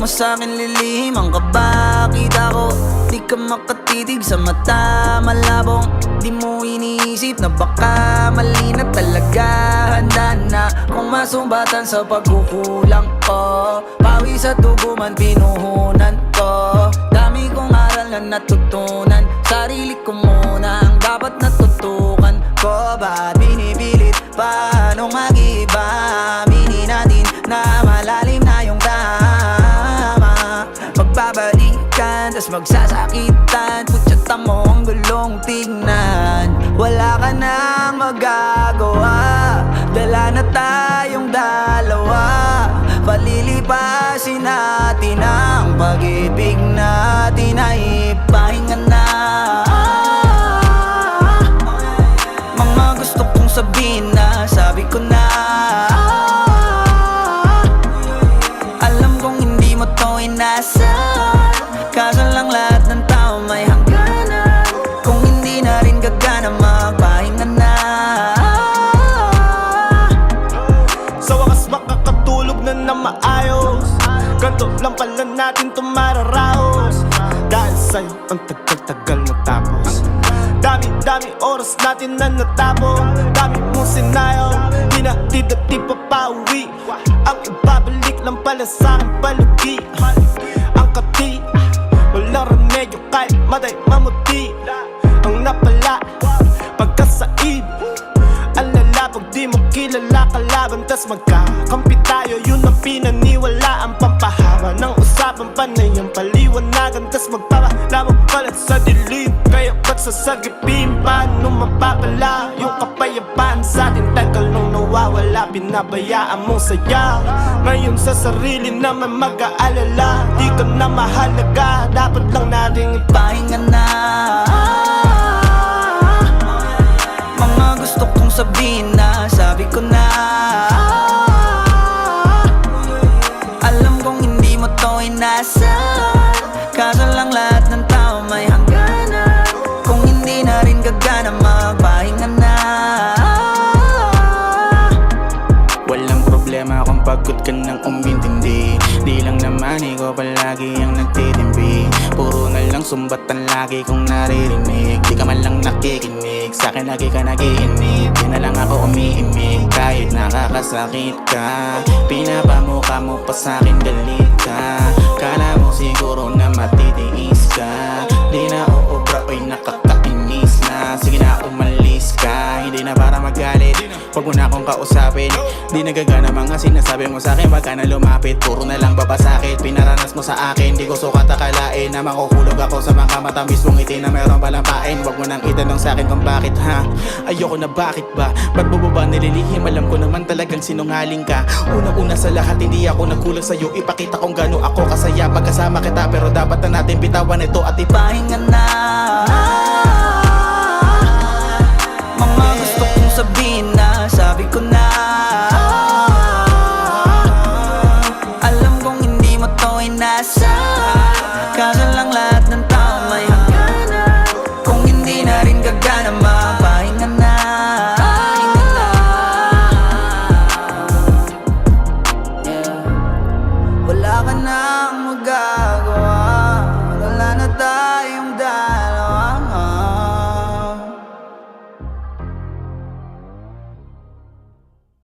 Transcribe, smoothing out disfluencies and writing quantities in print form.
mo sa'kin lilihim ang kaba. Kita ko, di ka makatitig sa mata. Malabong, di mo iniisip na baka mali na talaga. Handa na kung masumbatan sa pagkukulang ko. Pawi sa dugo man pinuhunan ko. Dami kong aral na natutunan. Sarili ko muna ang dapat natutukan ko. Ba't binibilit? Paano mag-iba? Aminin natin na malalim na yung tama. Magbabalikan, tas magsasakitan. Putsata mo ang gulong tignan. Wala ka nang magagawa. Dala na tayong dalawa. Palilipasin natin ang pag-ibig natin ay ipahinga na. Mga gusto kong sabihin na sabi ko na. Alam kong hindi mo to inasa. Kaso lang lahat ng tao may hangganan. Kung hindi na rin gagana magpahinga na. Sa wakas makakatulog na na maayos. Ganto lang pala natin tumararaos. Dahil sa'yo ang tagal-tagal natapos. Dami oras natin na natapon. Dami mong sinayaw, di na di pa pauwi. Ang ibabalik lang pala sa'kin palugi. Ang kati, walang remedyo kahit matay mamuti. Ang napala, pagkasaib. Ang lala pag di mo kilala kalaban. Tas magkakampi tayo, yun ang pinaniwala. Ang pampahaba ng usapan, panay ang paliwanagan. Tas magpapalamang pala sa dilim. Kaya ba't sasagipin? Paano mapapala yung kapayapaan sa atin? Tagal nung nawawala, pinabayaan mong saya. Ngayon sa sarili naman mag-aalala. Di ka na mahalaga, dapat lang nating Pahinga na. Mga gusto kong sabihin na sabi ko na. Alam kong hindi mo to inasa. Kaso lang lahat ng tao may hangganan. Kung hindi na rin gagana magpahinga na. Walang problema kung pagod ka nang umintindi. Di lang naman ikaw palagi ang nagtitimbi. Puro na lang sumbatan lagi kong naririnig. Di ka man lang nakikinig, sa'kin lagi ka nagiinig. Di na lang ako umiimig, kahit nakakasakit ka. Pinapamukha mo pa sa'kin galit ka. Kala mo siguro na matitiis ka. Di na uubra o'y nakakainis na. Sige na umalis ka, hindi na para magalit. Huwag mo na akong kausapin. Di nagagana mga sinasabi mo sa'kin. Wag ka na lumapit, puro na lang babasakit. Pinaranas mo sa akin, di ko sukat akalain na makukulog ako sa mga matamis mong ngiti na meron palang pain. Huwag mo nang itanong sa'kin kung bakit ha. Ayoko na bakit ba? Ba't mo ba nililihim? Alam ko naman talagang sinungaling ka. Una-una sa lahat, hindi ako nagkulang sa'yo. Ipakita kung gano'n ako kasaya pagkasama kita. Pero dapat na natin bitawan ito at Pahinga na.